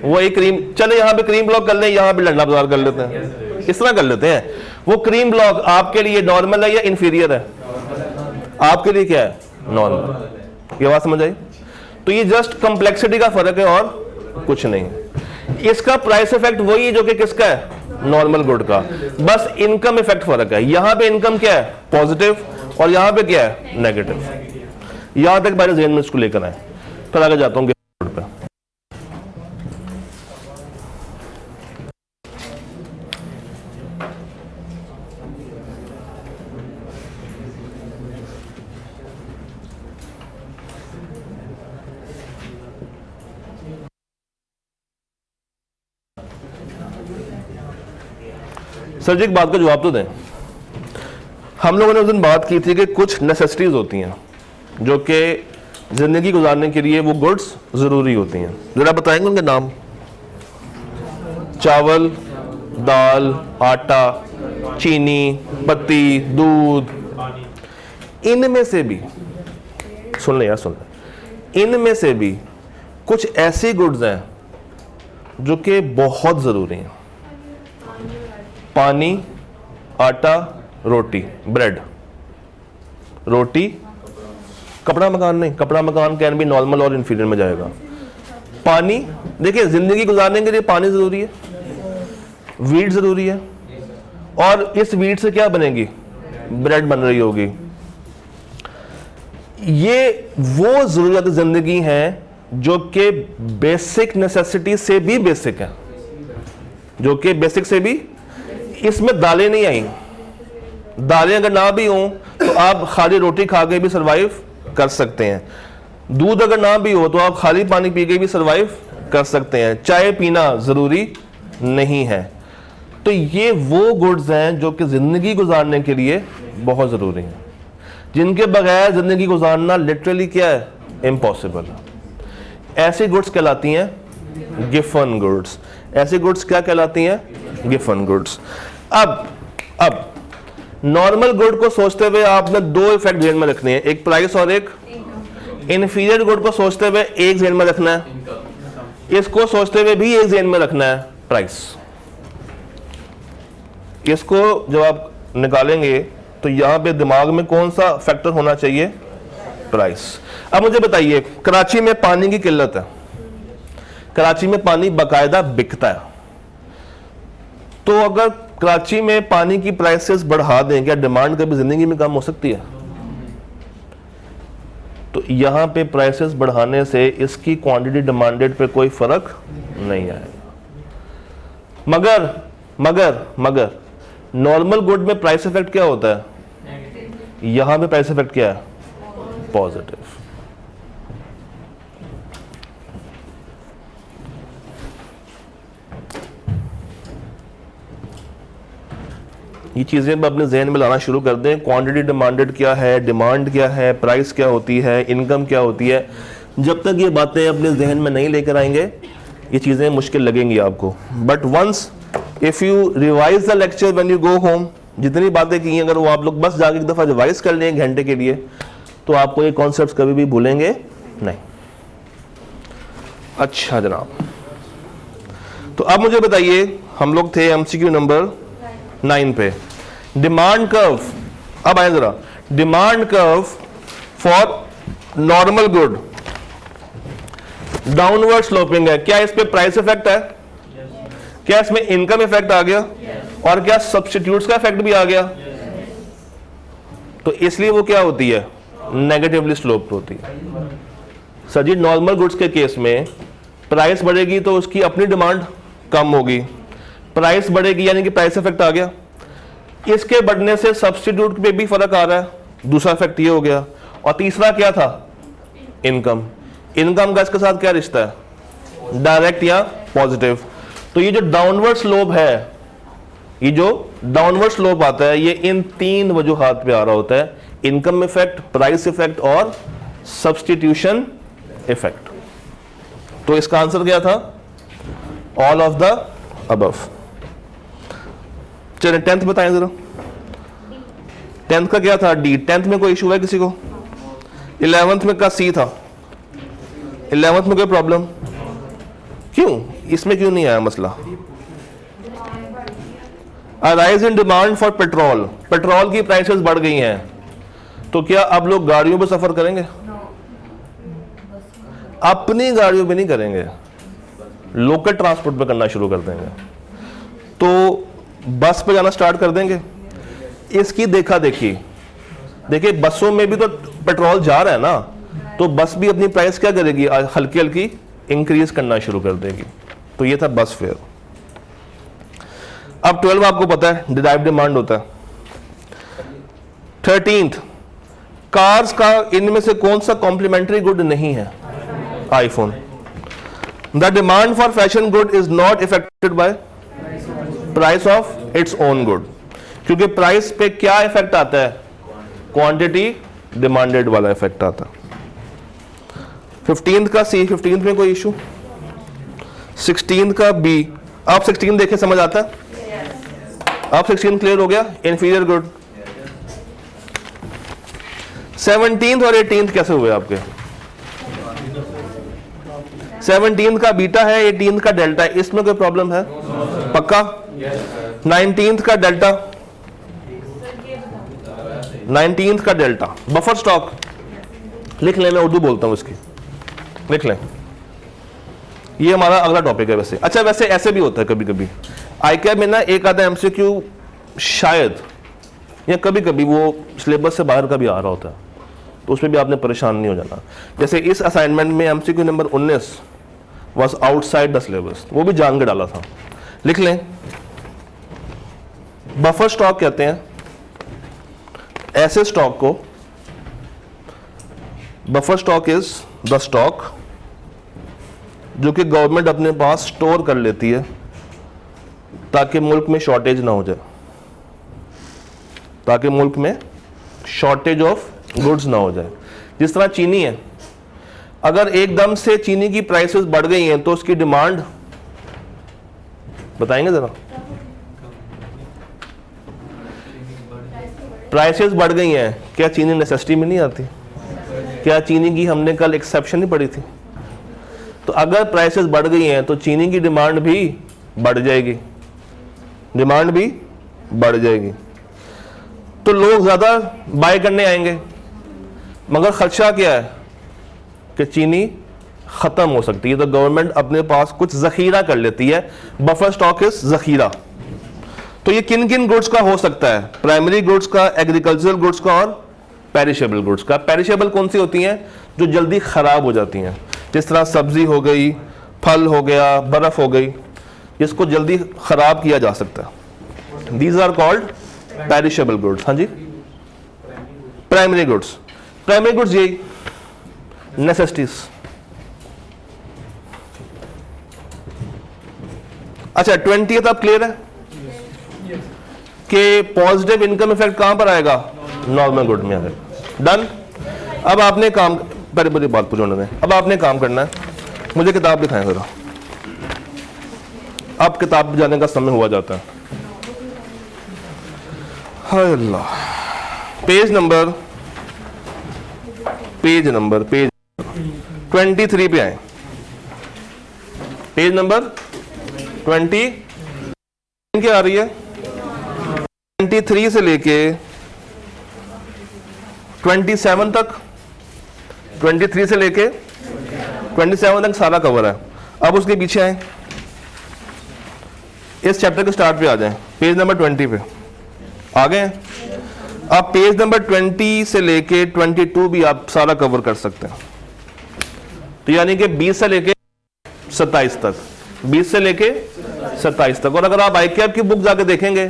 वो एक क्रीम, चले यहाँ पे क्रीम ब्लॉक कर ले, यहाँ पे लंडा बाजार कर लेते हैं, इस तरह कर लेते हैं। वो क्रीम ब्लॉक आपके लिए नॉर्मल है या इंफीरियर है? आपके लिए क्या है? नॉर्मल। ये बात समझ आई? तो ये जस्ट कॉम्प्लेक्सिटी का फर्क है और कुछ नहीं। इसका प्राइस इफेक्ट वही है जो कि किसका है? नॉर्मल गुड का। बस इनकम इफेक्ट फर्क है। यहां पे इनकम क्या है? पॉजिटिव, और यहां पे क्या है? नेगेटिव। यहां तक पहले ज़हन में इसको लेकर आए, फिर आगे जाता हूं गुड पे। सर जी एक बात का जवाब तो दें, हम लोगों ने उस दिन बात की थी कि कुछ नेसेसिटीज़ होती हैं जो कि ज़िंदगी गुजारने के लिए वो गुड्स ज़रूरी होती हैं। ज़रा बताएंगे उनके नाम? चावल, दाल, आटा, चीनी, पत्ती, दूध। इनमें से भी सुन लें यार, सुन लें, इनमें से भी कुछ ऐसी गुड्स हैं जो कि बहुत ज़रूरी हैं। पानी, आटा, रोटी, ब्रेड, रोटी, कपड़ा मकान नहीं, कपड़ा मकान कैन भी नॉर्मल और इंफीरियर में जाएगा। पानी, देखिए ज़िंदगी गुजारने के लिए पानी ज़रूरी है, वीट ज़रूरी है, और इस वीट से क्या बनेगी? ब्रेड बन रही होगी। ये वो ज़रूरियात ज़िंदगी हैं जो कि बेसिक नेसेसिटी से भी बेसिक है, जो कि बेसिक से भी। इसमें दालें नहीं आई। दालें अगर ना भी हों तो आप खाली रोटी खा के भी सरवाइव कर सकते हैं। दूध अगर ना भी हो तो आप खाली पानी पी के भी सरवाइव कर सकते हैं। चाय पीना ज़रूरी नहीं है। तो ये वो गुड्स हैं जो कि ज़िंदगी गुजारने के लिए बहुत ज़रूरी हैं, जिनके बगैर ज़िंदगी गुजारना लिटरली क्या है? इम्पॉसिबल है। ऐसी गुड्स कहलाती हैं गिफन गुड्स। ऐसी गुड्स क्या कहलाती हैं? Giffen goods. अब नॉर्मल गुड को सोचते हुए आपने दो इफेक्ट ध्यान में रखने हैं, एक प्राइस और एक इन्फीरियर गुड को सोचते हुए एक ध्यान में रखना है, इसको सोचते हुए भी एक ध्यान में रखना है, प्राइस। इसको जब आप निकालेंगे तो यहां पे दिमाग में कौन सा फैक्टर होना चाहिए? प्राइस। अब मुझे बताइए, कराची में पानी की किल्लत है, कराची में पानी बाकायदा बिकता है, तो अगर कराची में पानी की प्राइसेस बढ़ा दें, क्या डिमांड कभी जिंदगी में कम हो सकती है? तो यहां पे प्राइसेस बढ़ाने से इसकी क्वांटिटी डिमांडेड पे कोई फर्क नहीं आएगा। मगर नॉर्मल गुड में प्राइस इफेक्ट क्या होता है? यहां पे प्राइस इफेक्ट क्या है? पॉजिटिव। ये चीजें अपने जहन में लाना शुरू कर दें। क्वांटिटी डिमांडेड क्या है, डिमांड क्या है, प्राइस क्या होती है, इनकम क्या होती है। जब तक ये बातें अपने जहन में नहीं लेकर आएंगे ये चीजें मुश्किल लगेंगी आपको। But once if you revise the lecture when you go home, जितनी बातें की अगर वो आप लोग बस जाके एक दफा रिवाइज कर लें 1 घंटे के लिए, तो आपको ये कॉन्सेप्ट्स कभी भी भूलेंगे नहीं। अच्छा जनाब, तो अब मुझे बताइए, हम लोग थे एमसीक्यू नंबर 9 पे, डिमांड कर्व। अब आए जरा, demand curve for normal good downward sloping है। क्या इस पे प्राइस इफेक्ट है? क्या इसमें इनकम इफेक्ट आ गया? और क्या सब्स्टिट्यूट्स का इफेक्ट भी आ गया? तो इसलिए वो क्या होती है? नेगेटिवली स्लोप्ड होती है। सर जी, नॉर्मल गुड्स के केस में प्राइस बढ़ेगी तो उसकी अपनी डिमांड कम होगी, प्राइस बढ़ेगी यानी कि प्राइस इफेक्ट आ गया। इसके बढ़ने से सब्स्टिट्यूट पे भी फर्क आ रहा है, दूसरा इफेक्ट ये हो गया। और तीसरा क्या था? इनकम। इनकम का इसके साथ क्या रिश्ता है? डायरेक्ट या पॉजिटिव। तो ये जो डाउनवर्ड स्लोप है, ये जो डाउनवर्ड स्लोप आता है, ये इन 3 वजूहात पे आ रहा होता है, इनकम इफेक्ट, प्राइस इफेक्ट और सब्स्टिट्यूशन इफेक्ट। तो इसका आंसर क्या था? All of the above. चलिए 10th बताएं जरा। 10th का क्या था? डी। 10th में कोई इशू है किसी को? 11th में का सी था। 11th में कोई प्रॉब्लम? क्यों? इसमें क्यों नहीं आया मसला? A rise in demand for petrol. Petrol की प्राइसेस बढ़ गई हैं, तो क्या अब लोग गाड़ियों पे सफर करेंगे? अपनी गाड़ियों पे नहीं करेंगे, लोकल ट्रांसपोर्ट पे करना शुरू कर देंगे। तो बस पे जाना स्टार्ट कर देंगे। इसकी देखा देखी, देखिए बसों में भी तो पेट्रोल जा रहा है ना, तो बस भी अपनी प्राइस क्या करेगी? हल्की हल्की इंक्रीज करना शुरू कर देगी। तो ये था बस फेयर। अब 12 आपको पता है डिराइव डिमांड होता है। 13th, कार्स का इनमें से कौन सा कॉम्प्लीमेंट्री गुड नहीं है? IPhone. The demand for fashion good is not effected by price of its own good. क्योंकि प्राइस पे क्या इफेक्ट आता है, क्वांटिटी डिमांडेड वाला इफेक्ट आता है। 15th का सी, 15th में कोई इशू, 16th का बी। आप 16 देखे समझ आता है? आप 16 क्लियर हो गया, इंफीरियर गुड। 17th और 18th कैसे हुए आपके? 17th का बीटा है, 18th का डेल्टा है, इसमें कोई प्रॉब्लम है? पक्का? 19th का डेल्टा, 19th का डेल्टा बफर स्टॉक लिख लें, मैं उर्दू बोलता हूं इसकी, लिख लें, ये हमारा अगला टॉपिक है वैसे। अच्छा वैसे ऐसे भी होता है कभी कभी आईकैब में ना, एक आधा एमसीक्यू शायद या कभी कभी वो सिलेबस से बाहर का भी आ रहा होता है, तो उसमें भी आपने परेशान नहीं हो जाना। जैसे इस असाइनमेंट में MCQ number 19 was outside the syllabus, वो भी जान के डाला था, लिख लें। बफर स्टॉक कहते हैं ऐसे स्टॉक को, buffer stock is the stock जो कि गवर्नमेंट अपने पास स्टोर कर लेती है ताकि मुल्क में शॉर्टेज ना हो जाए, ताकि मुल्क में शॉर्टेज ऑफ गुड्स ना हो जाए। जिस तरह चीनी है, अगर एकदम से चीनी की प्राइसेस बढ़ गई हैं तो उसकी डिमांड बताएंगे जरा, प्राइसेस बढ़ गई हैं, क्या चीनी नेसेसिटी में नहीं आती? क्या चीनी की हमने कल एक्सेप्शन नहीं पढ़ी थी? तो अगर प्राइसेस बढ़ गई हैं तो चीनी की डिमांड भी बढ़ जाएगी, डिमांड भी बढ़ जाएगी, तो लोग ज्यादा बाय करने आएंगे। मगर खर्चा क्या है कि चीनी खत्म हो सकती है, तो गवर्नमेंट अपने पास कुछ जखीरा कर लेती है, बफर स्टॉक इज जखीरा। तो ये किन किन गुड्स का हो सकता है? प्राइमरी गुड्स का, एग्रीकल्चरल गुड्स का और पेरिशेबल गुड्स का। पेरिशेबल कौन सी होती हैं? जो जल्दी खराब हो जाती हैं, जिस तरह सब्जी हो गई, फल हो गया, बर्फ हो गई, इसको जल्दी खराब किया जा सकता है। These are called perishable goods. हाँ जी, प्राइमरी गुड्स, प्राइमरी गुड्स यही नेसेसिटीज। अच्छा 20th आप क्लियर है कि पॉजिटिव इनकम इफेक्ट कहां पर आएगा? नॉर्मल गुड में आएगा। डन। अब आपने काम, पहले बड़ी बात पूछो उन्होंने, अब आपने काम करना है, मुझे किताब दिखाएं जरा। अब किताब जाने का समय हुआ जाता है। हाय अल्लाह। पेज नंबर 23 पे आए। पेज नंबर 20 क्या आ रही है? 23 से लेके 27 तक, 23 से लेके 27 तक सारा कवर है। अब उसके पीछे आए, इस चैप्टर के स्टार्ट पे आ जाएं, पेज नंबर 20 पे आ गए। आप पेज नंबर 20 से लेके 22 भी आप सारा कवर कर सकते हैं। तो यानी कि 20 से लेके 27 तक, 20 से लेके 27 तक। और अगर आप आईकैब की बुक जाके देखेंगे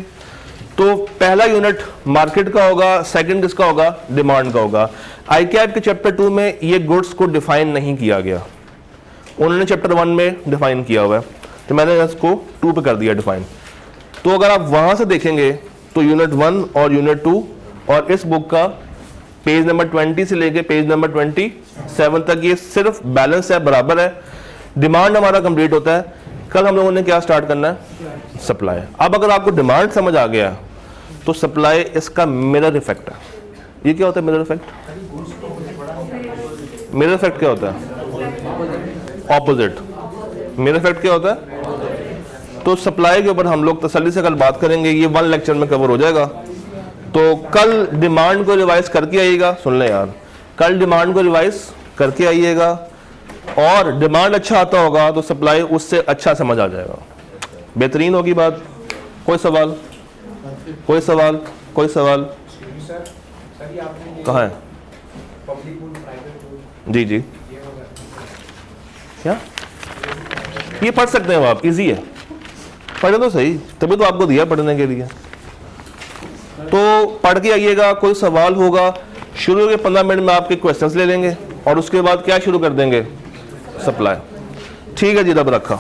तो पहला यूनिट मार्केट का होगा, सेकंड किसका होगा? डिमांड का होगा। आईकैब के चैप्टर 2 में ये गुड्स को डिफाइन नहीं किया गया, उन्होंने चैप्टर 1 में डिफाइन किया हुआ है, तो मैंने इसको 2 पे कर दिया डिफाइन। तो अगर आप वहां से देखेंगे तो यूनिट 1 और यूनिट 2 और इस बुक का पेज नंबर 20 से लेके पेज नंबर 27 तक ये सिर्फ बैलेंस है, बराबर है। डिमांड हमारा कंप्लीट होता है। कल हम लोगों ने क्या स्टार्ट करना है? सप्लाई। अब अगर आपको डिमांड समझ आ गया तो सप्लाई इसका मिरर इफेक्ट है। ये क्या होता है मिरर इफेक्ट? मिरर इफेक्ट क्या होता है? ऑपोजिट। मिरर इफेक्ट क्या होता है? तो सप्लाई के ऊपर हम लोग तसल्ली से कल बात करेंगे, ये 1 लेक्चर में कवर हो जाएगा। तो कल डिमांड को रिवाइज करके आइएगा, सुन ले यार, कल डिमांड को रिवाइज करके आइएगा, और डिमांड अच्छा आता होगा तो सप्लाई उससे अच्छा समझ आ जाएगा, बेहतरीन होगी बात। कोई सवाल? कोई सवाल? कोई सवाल? कहाँ है? जी जी, क्या ये पढ़ सकते हैं आप? इजी है, पढ़े तो सही, तभी तो आपको दिया पढ़ने के लिए। तो पढ़ के आइएगा। कोई सवाल होगा, शुरू के 15 मिनट में आपके क्वेश्चंस ले लेंगे और उसके बाद क्या शुरू कर देंगे? सप्लाई। ठीक है जी, रब रखा।